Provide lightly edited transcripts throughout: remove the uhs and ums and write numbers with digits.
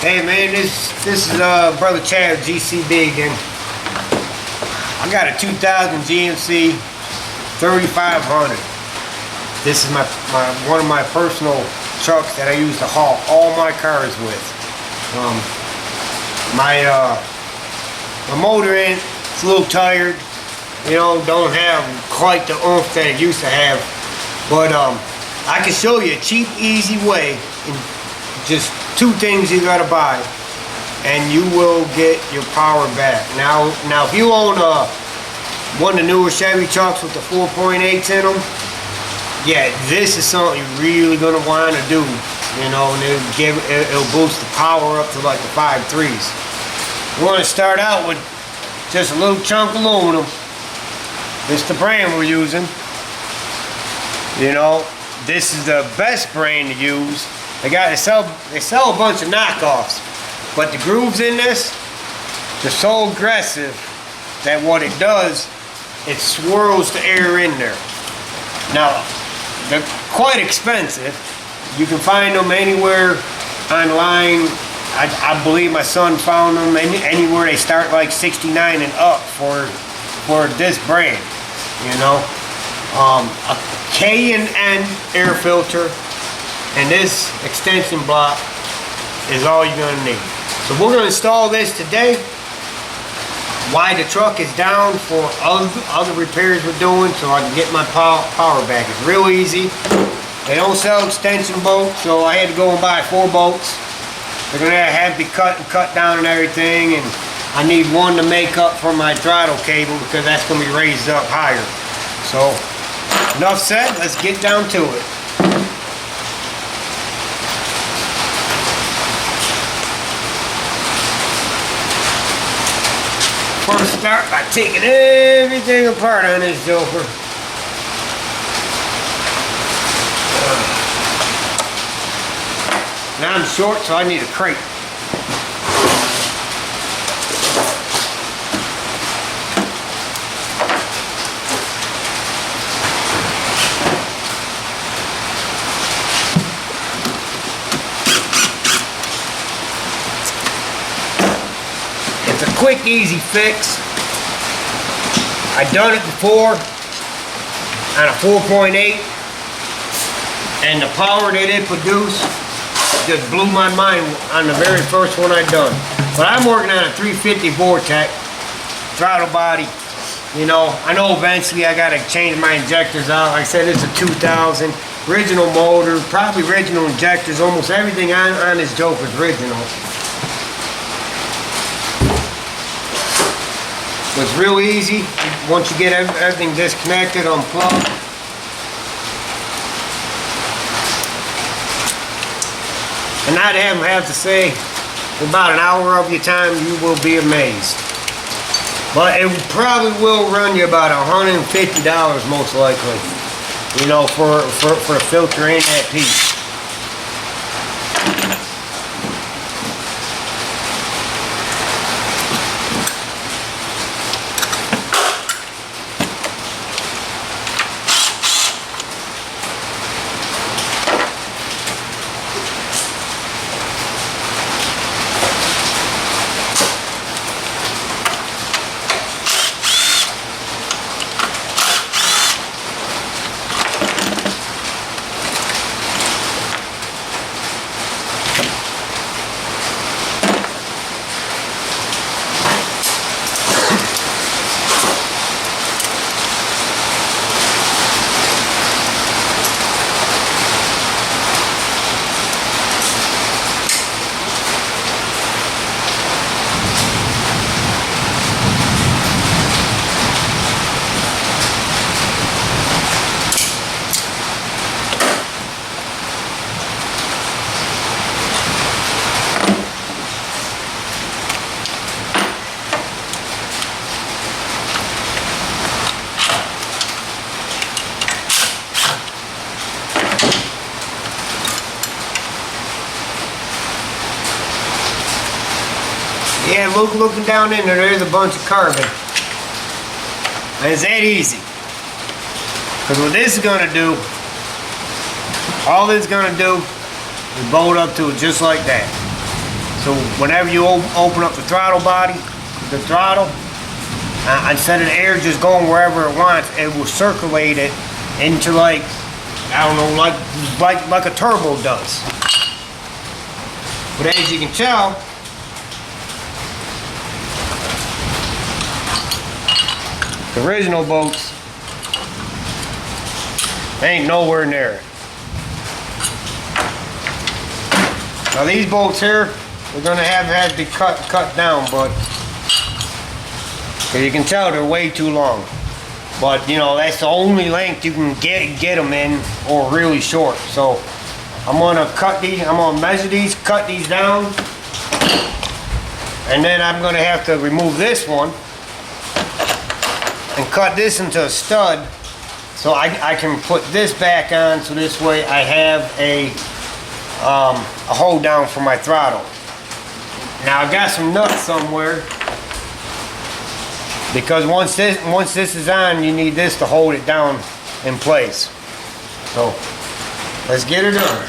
Hey man, this is brother Chad with G.C.B. again. I got a 2000 GMC 3500. This is my one of my personal trucks that I use to haul all my cars with. My motor in it's a little tired, you know, don't have quite the oomph that it used to have, but I can show you a cheap, easy way in just 2 things you gotta buy, and you will get your power back. Now if you own one of the newer Chevy trucks with the 4.8s in them, yeah, this is something you're really gonna want to do, you know, and it'll boost the power up to like the 5.3s. You want to start out with just a little chunk of aluminum. This is the brand we're using. You know, this is the best brand to use. They sell a bunch of knockoffs, but the grooves in this, they're so aggressive that what it does, it swirls the air in there. Now, they're quite expensive. You can find them anywhere online. I believe my son found them anywhere. They start like $69 and up for this brand. You know, a K&N air filter and this extension block is all you're gonna need. So we're gonna install this today. Why the truck is down for other repairs we're doing, so I can get my power back. It's real easy. They don't sell extension bolts, so I had to go and buy 4 bolts. They're gonna have to be cut down and everything, and I need one to make up for my throttle cable because that's gonna be raised up higher. So enough said, let's get down to it. First start by taking everything apart on this joker. Now I'm short, so I need a crate. It's a quick, easy fix. I've done it before on a 4.8, and the power that it produced just blew my mind on the very first one I done. But I'm working on a 350 Vortec throttle body. You know, I know eventually I gotta change my injectors out. Like I said, it's a 2000 original motor, probably original injectors. Almost everything on this joker is original. So it's real easy once you get everything disconnected, unplugged. And not have to say about an hour of your time, you will be amazed. But it probably will run you about $150 most likely, you know, for the filter in that piece. Yeah, looking down in there, there's a bunch of carbon. And it's that easy. Because what this is going to do, all it's going to do is bolt up to it just like that. So whenever you open up the throttle body, the throttle, instead of the air just going wherever it wants, it will circulate it into, like, I don't know, like a turbo does. But as you can tell, the original bolts ain't nowhere near it. Now these bolts here, we're gonna have to cut down, but you can tell they're way too long. But you know, that's the only length you can get them in, or really short. So I'm gonna cut these, I'm gonna measure these, cut these down, and then I'm gonna have to remove this one and cut this into a stud, so I can put this back on, so this way I have a hold down for my throttle. Now I got some nuts somewhere, because once this is on, you need this to hold it down in place. So let's get it done.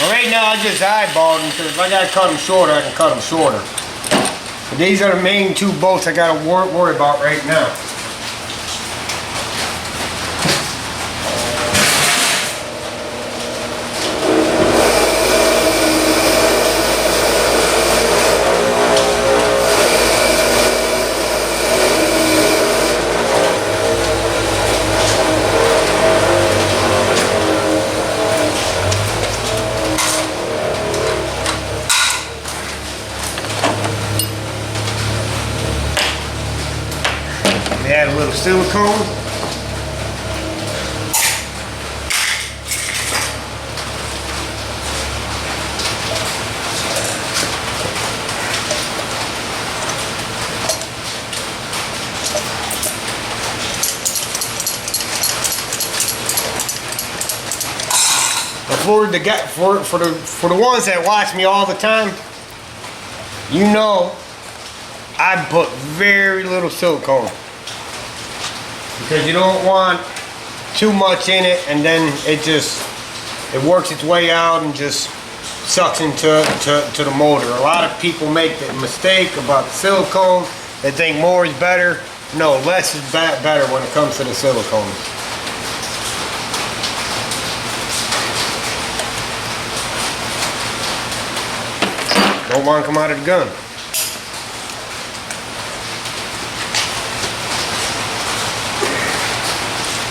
Right now I just eyeballed them, because if I gotta cut them shorter, I can cut them shorter. But these are the main two bolts I gotta worry about right now. Add a little silicone. For the ones that watch me all the time, you know I put very little silicone, because you don't want too much in it, and then it works its way out and just sucks into the motor. A lot of people make the mistake about the silicone. They think more is better. No, less is better when it comes to the silicone. Don't want to come out of the gun.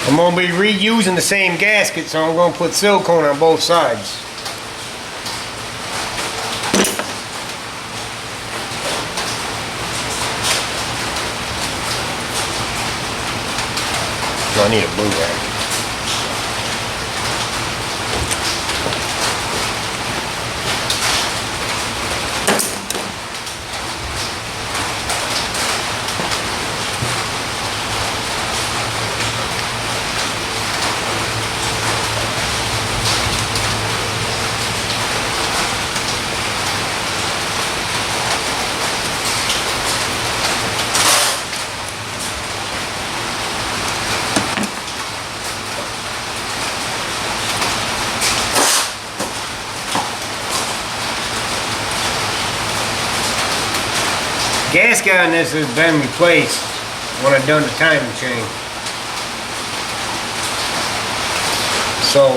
I'm going to be reusing the same gasket, so I'm going to put silicone on both sides. So I need a blue rag. Gasket on this has been replaced when I've done the timing chain. So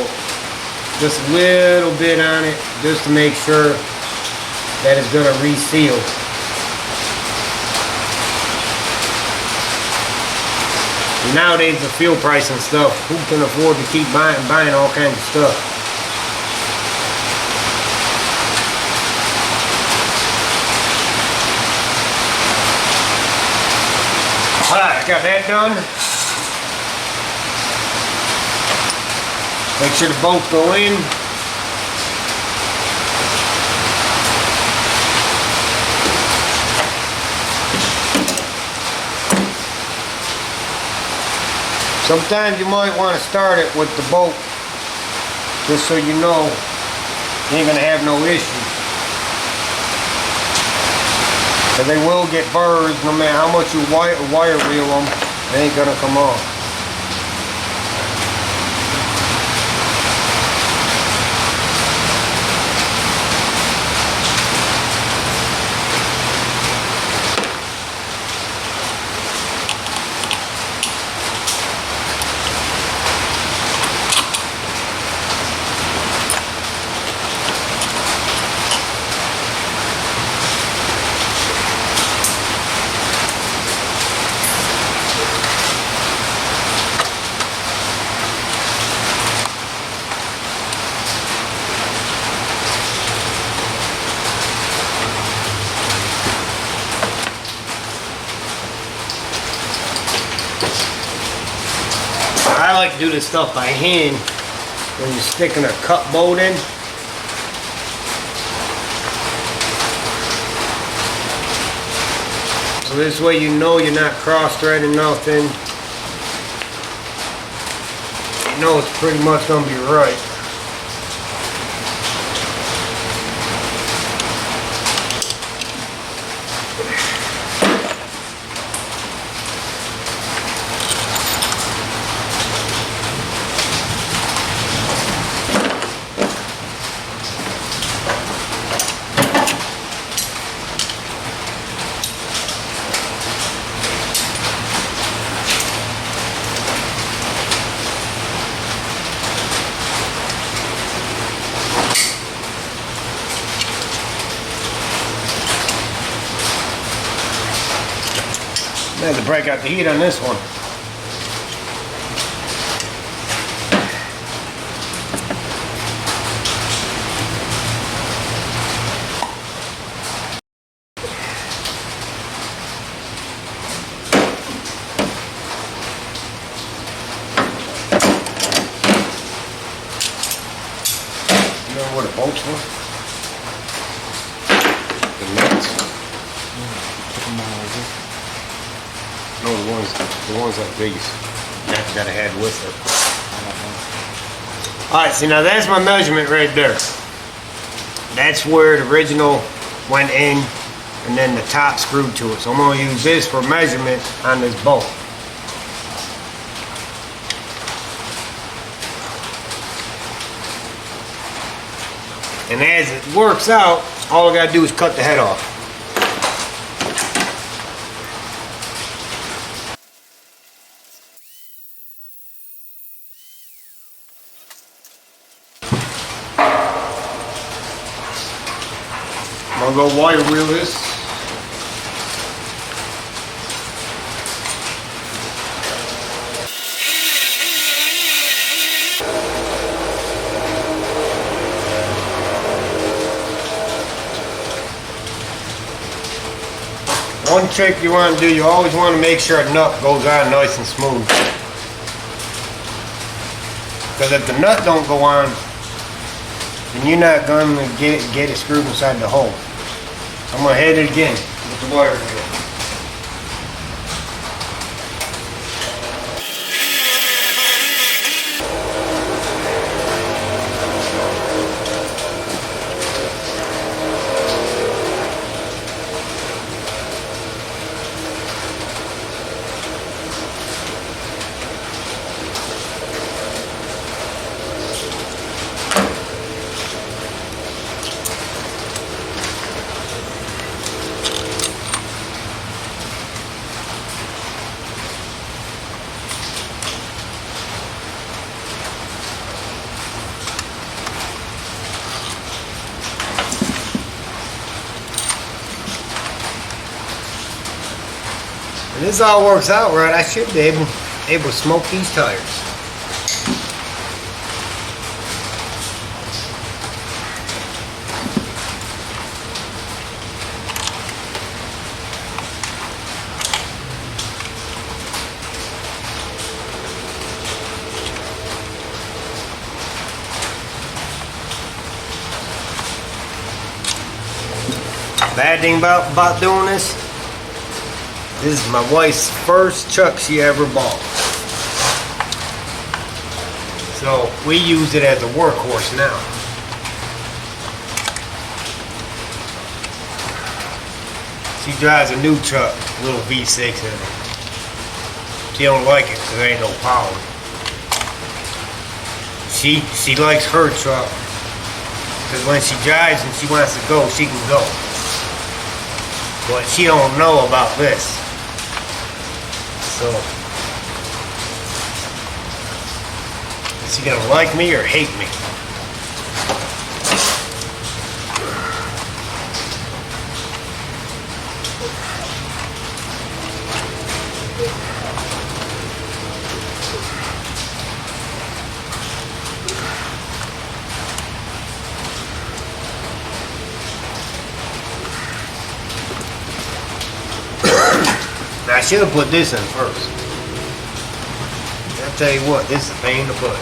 just a little bit on it, just to make sure that it's going to reseal. Nowadays, the fuel price and stuff, who can afford to keep buying all kinds of stuff? Alright, got that done. Make sure the bolts go in. Sometimes you might want to start it with the bolt, just so you know you ain't gonna have no issue. But they will get burrs no matter how much you wire wheel them, they ain't gonna come off. I like to do this stuff by hand when you're sticking a cut bolt in. So this way you know you're not cross-threading nothing. You know it's pretty much going to be right. I had to break out the heat on this one. You know where the bolts were? The nuts. Put them all over. No, the ones that biggest. That's got a head with it. Alright, see now that's my measurement right there. That's where the original went in and then the top screwed to it. So I'm going to use this for measurement on this bolt. And as it works out, all I got to do is cut the head off. I'm gonna go wire wheel this. One trick you want to do, you always want to make sure a nut goes on nice and smooth. Because if the nut don't go on, then you're not going to get it screwed inside the hole. I'm going to hit it again with the wire wheel. And this all works out right, I should be able able to smoke these tires. Bad thing about doing this is my wife's first truck she ever bought. So we use it as a workhorse now. She drives a new truck, a little V6 in it. She don't like it because there ain't no power. She likes her truck because when she drives and she wants to go, she can go. But she don't know about this. So is she gonna like me or hate me? I should have put this in first. I'll tell you what, this is a pain in the butt.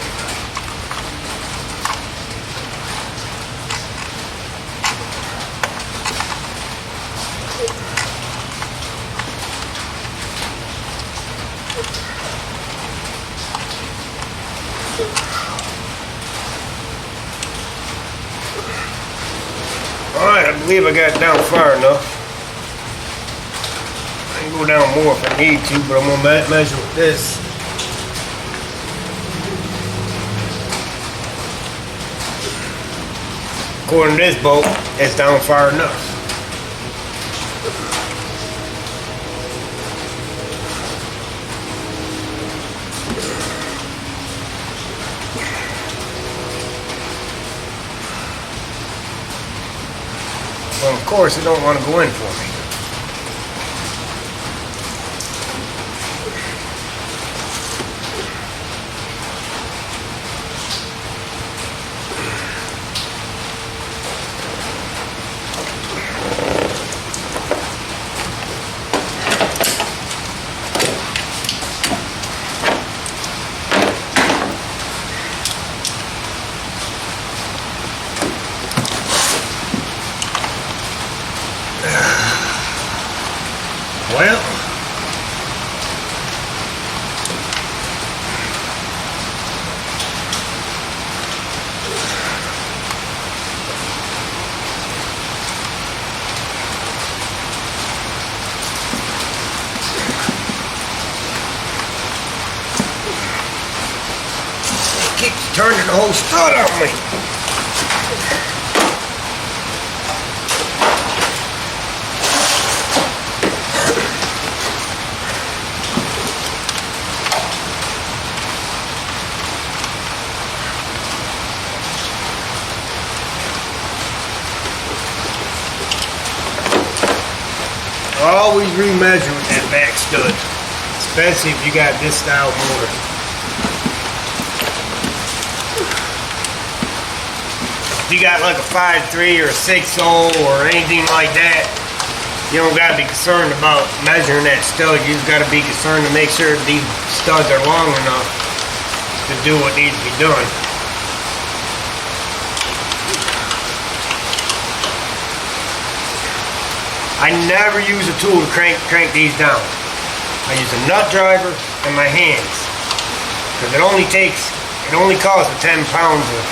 Alright, I believe I got it down far enough. Go down more if I need to, but I'm gonna measure with this. According to this boat, it's down far enough. Well, of course, it don't want to go in for me. Well, it keeps turning the whole stud on me. Always remeasure with that back stud, especially if you got this style motor. If you got like a 5.3 or a 6.0 or anything like that, you don't got to be concerned about measuring that stud. You just got to be concerned to make sure these studs are long enough to do what needs to be done. I never use a tool to crank these down. I use a nut driver and my hands. Because it only causes 10 pounds of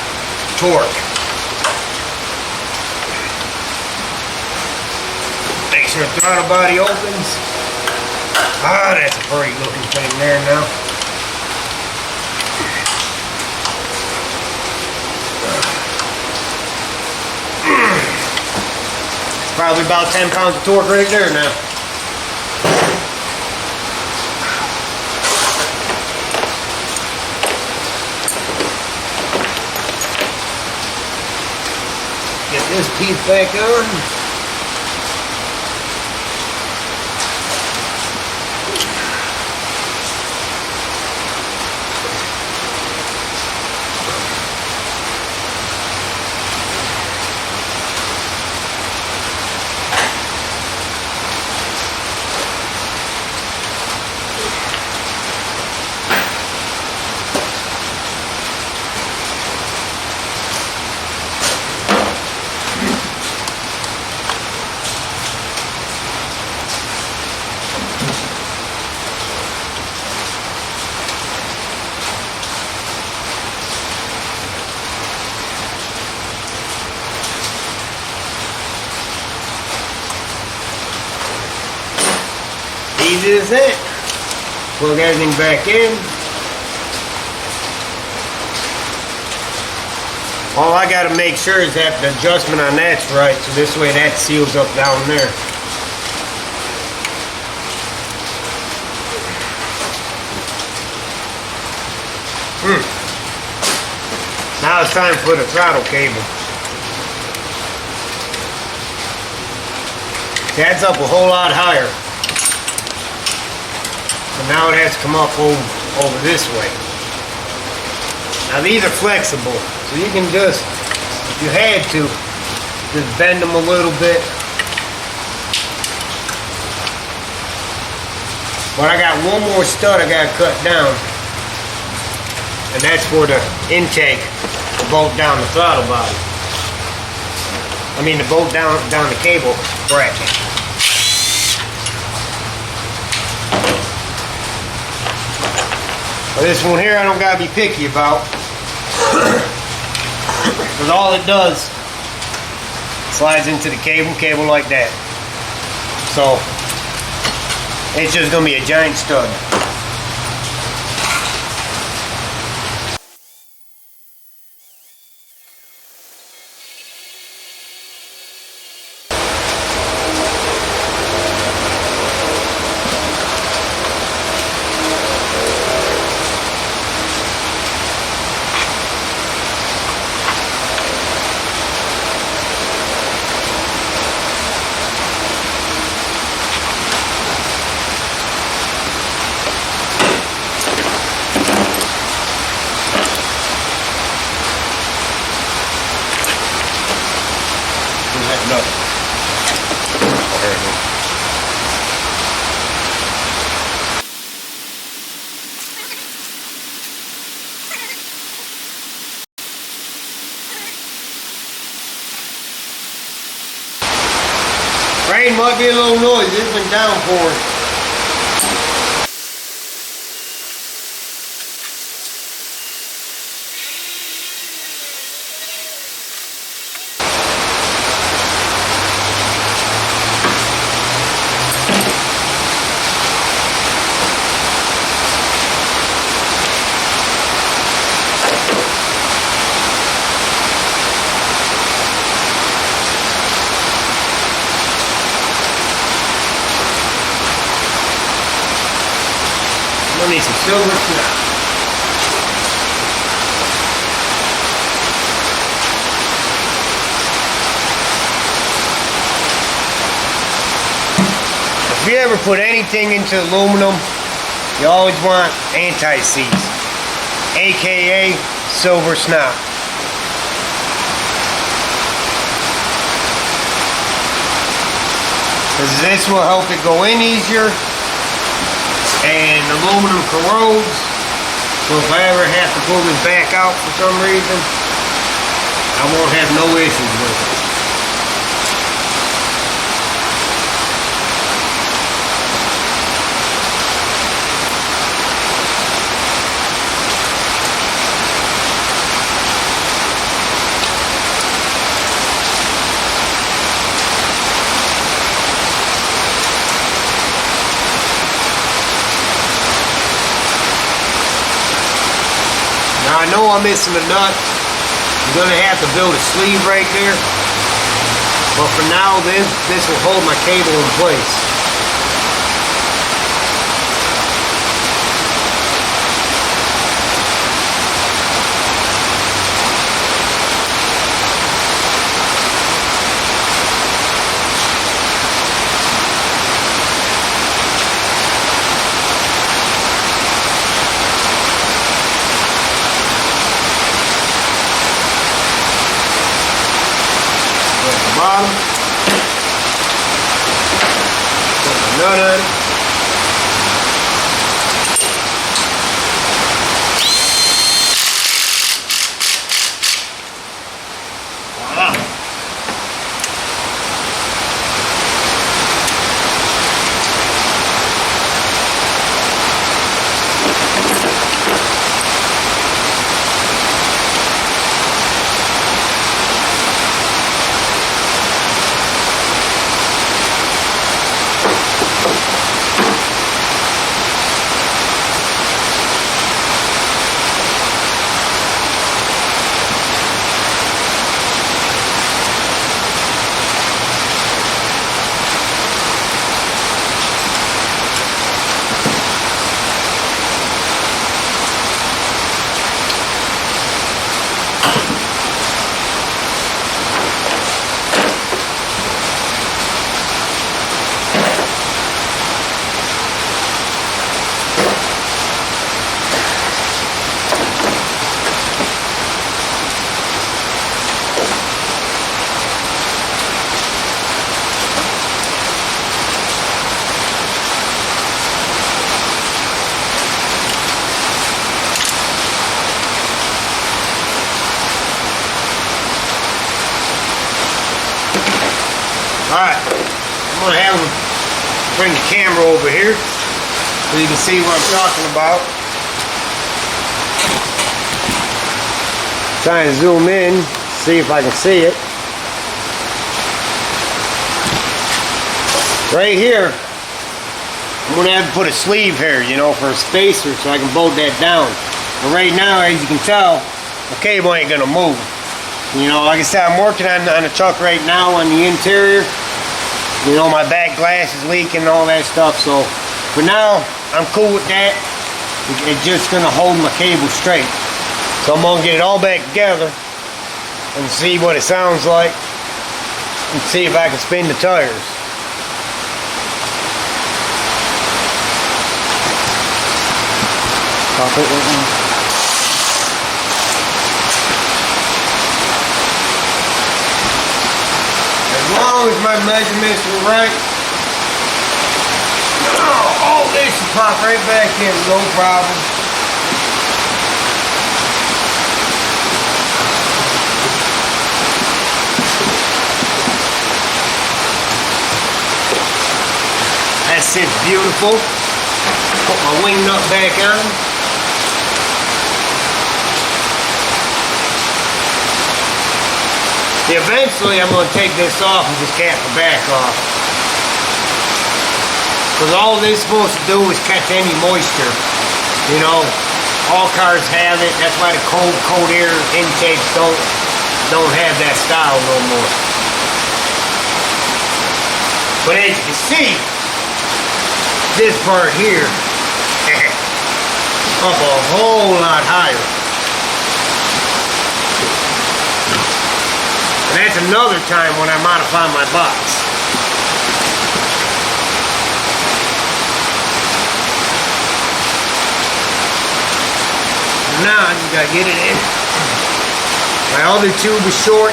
torque. Make sure the throttle body opens. Ah, that's a pretty looking thing there now. Probably about 10 pounds of torque right there now. Get this piece back on. easy as that. Plug everything back in. All I gotta make sure is that the adjustment on that's right, so this way that seals up down there. Now it's time for the throttle cable. That's up a whole lot higher. So now it has to come up over this way. Now these are flexible, so you can just, if you had to, just bend them a little bit. But I got one more stud I gotta cut down. And that's for the intake to bolt down the throttle body. I mean to bolt down the cable bracket. Well, this one here I don't gotta be picky about. Because all it does slides into the cable like that. So it's just gonna be a giant stud. No. Rain might be a little noisy. It's been downpouring. I need some silver snap. If you ever put anything into aluminum, you always want anti-seize, aka silver snap. Because this will help it go in easier. And aluminum corrodes, so if I ever have to pull this back out for some reason, I won't have no issues with it. Now I know I'm missing a nut. I'm going to have to build a sleeve right there. But for now, this will hold my cable in place. Bottom. Put the nut on it. Wow. Alright, I'm gonna have him bring the camera over here so you can see what I'm talking about. Trying to zoom in, see if I can see it. Right here, I'm gonna have to put a sleeve here, you know, for a spacer so I can bolt that down. But right now, as you can tell, the cable ain't gonna move. You know, like I said, I'm working on the truck right now on the interior. You know, my back glass is leaking and all that stuff, so for now, I'm cool with that. It's just gonna hold my cable straight. So I'm gonna get it all back together and see what it sounds like and see if I can spin the tires. Pop it right now. As long as my measurements are right, all this will pop right back in, no problem. That sits beautiful. Put my wing nut back on. Eventually I'm going to take this off and just cap the back off. Because all this is supposed to do is catch any moisture. You know, all cars have it. That's why the cold air intakes don't have that style no more. But as you can see, this part here up a whole lot higher. And that's another time when I modify my box. Now I just gotta get it in. My other tube is short.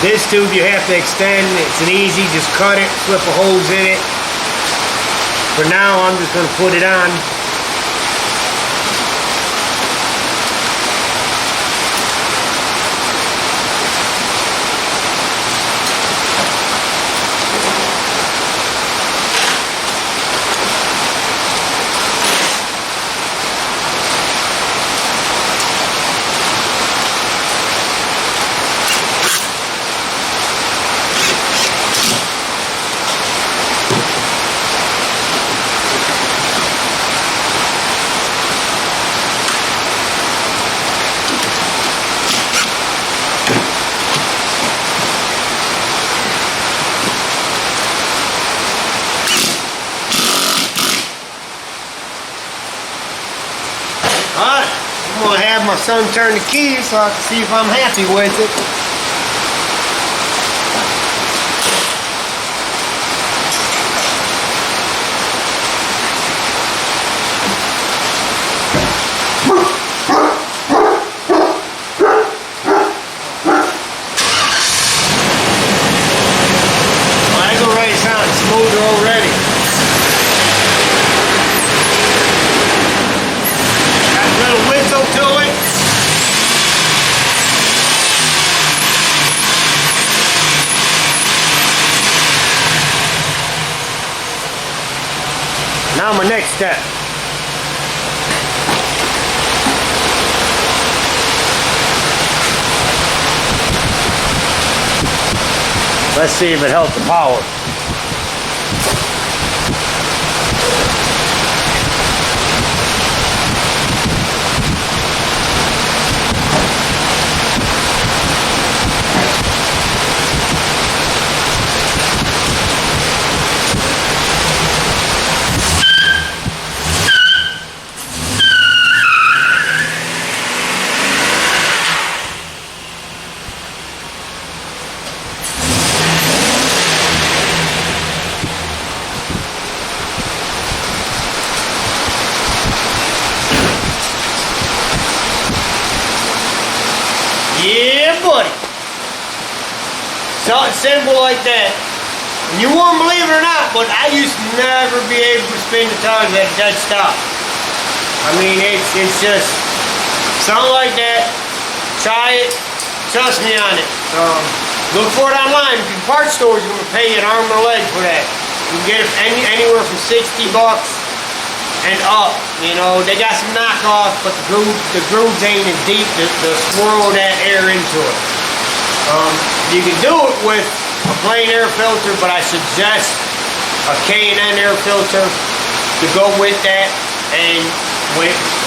This tube you have to extend. It's an easy, just cut it, slip a hose in it. For now, I'm just gonna put it on. Alright, I'm going to have my son turn the key so I can see if I'm happy with it. Well, that already sounds smoother already. Little whistle to it. Now my next step. Let's see if it helps the power. Yeah, buddy. Something simple like that. And you won't believe it or not, but I used to never be able to spin the tires at a dead stop. I mean, it's just something like that. Try it, Trust me on it. Look for it online. The parts stores are going to pay you an arm and a leg for that. You can get it anywhere from $60 and up. You know, they got some knockoffs, but the grooves ain't as deep to swirl that air into it. You can do it with a plain air filter, but I suggest a K&N air filter to go with that. And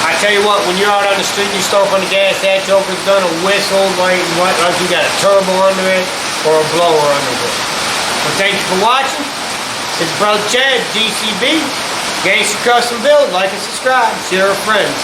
I tell you what, when you're out on the street, you stomp on the gas, that joker's gonna whistle like you got a turbo under it or a blower under it. Well, thank you for watching. It's brother Chad, G.C.B. Gangster Custom Build. Like and subscribe. Share with friends.